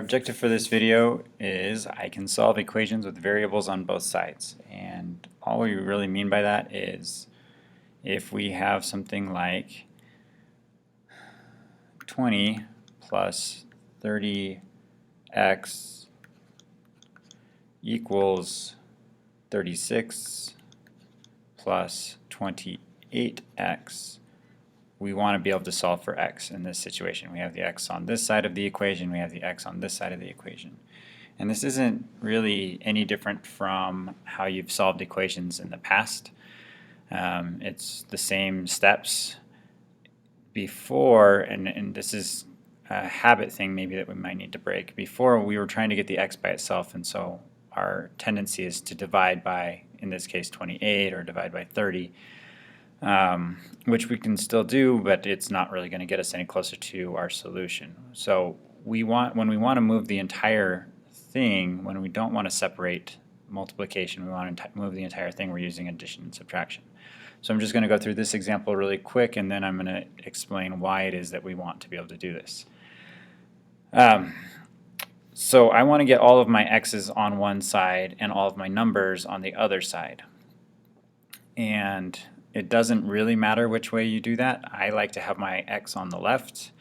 objective for this video is I can solve equations with variables on both sides. And all we really mean by that is if we have something like 20 plus 30x equals 36 plus 28x, we want to be able to solve for x in this situation. We have the x on this side of the equation, we have the x on this side of the equation. And this isn't really any different from how you've solved equations in the past. It's the same steps before, and this is a habit thing maybe that we might need to break. Before we were trying to get the x by itself, and so our tendency is to divide by, in this case, 28 or divide by 30. Which we can still do, but it's not really going to get us any closer to our solution. So when we want to move the entire thing, when we don't want to separate multiplication, we want to move the entire thing, we're using addition and subtraction. So I'm just going to go through this example really quick, and then I'm going to explain why it is that we want to be able to do this. So I want to get all of my x's on one side and all of my numbers on the other side. And it doesn't really matter which way you do that. I like to have my x on the left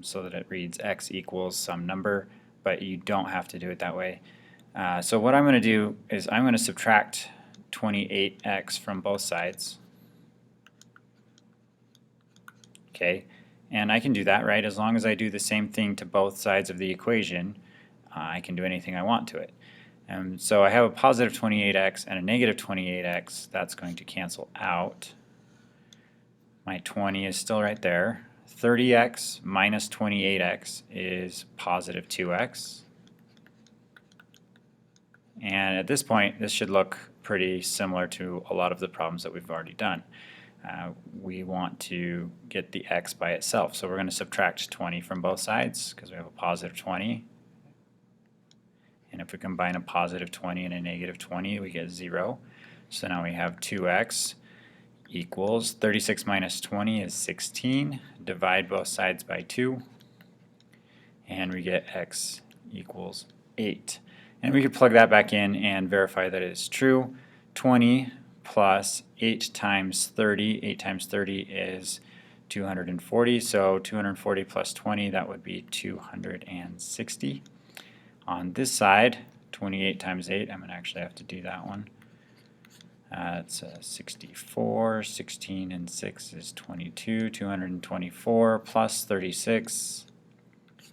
so that it reads x equals some number, but you don't have to do it that way. So what I'm going to do is I'm going to subtract 28x from both sides. Okay, and I can do that, right? As long as I do the same thing to both sides of the equation, I can do anything I want to it. So I have a positive 28x and a negative 28x. That's going to cancel out. My 20 is still right there. 30x minus 28x is positive 2x. And at this point, this should look pretty similar to a lot of the problems that we've already done. We want to get the x by itself. So we're going to subtract 20 from both sides because we have a positive 20. And if we combine a positive 20 and a negative 20, we get 0. So now we have 2x equals 36 minus 20 is 16. Divide both sides by 2. And we get x equals 8. And we could plug that back in and verify that it is true. 20 plus 8 times 30. 8 times 30 is 240. So 240 plus 20, that would be 260. On this side, 28 times 8, I'm going to actually have to do that one. It's 64, 16 and 6 is 22, 224 plus 36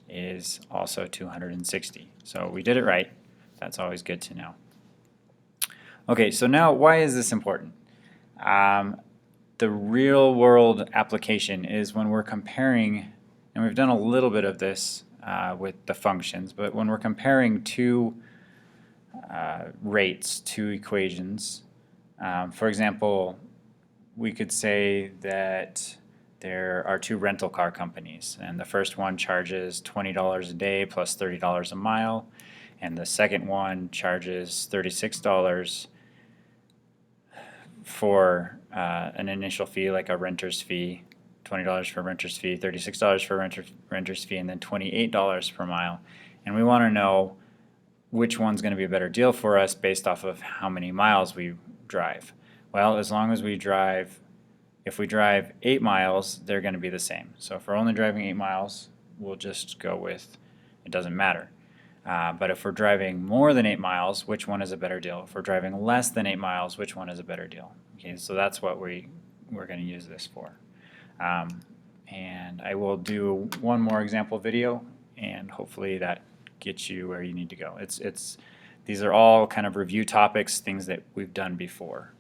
is also 260. So we did it right. That's always good to know. Okay, so now why is this important? The real world application is when we're comparing, and we've done a little bit of this with the functions, but when we're comparing two rates, two equations, for example, we could say that there are two rental car companies, and the first one charges $20 a day plus $30 a mile, and the second one charges $36 for an initial fee, like a renter's fee. $20 for renter's fee, $36 for renter's fee, and then $28 per mile. And we want to know which one's going to be a better deal for us based off of how many miles we drive. Well, as long as we drive, if we drive 8 miles, they're going to be the same. So if we're only driving 8 miles, we'll just go with, it doesn't matter. But if we're driving more than 8 miles, which one is a better deal? If we're driving less than 8 miles, which one is a better deal? Okay, so that's what we're going to use this for. And I will do one more example video, and hopefully that gets you where you need to go. These are all kind of review topics, things that we've done before.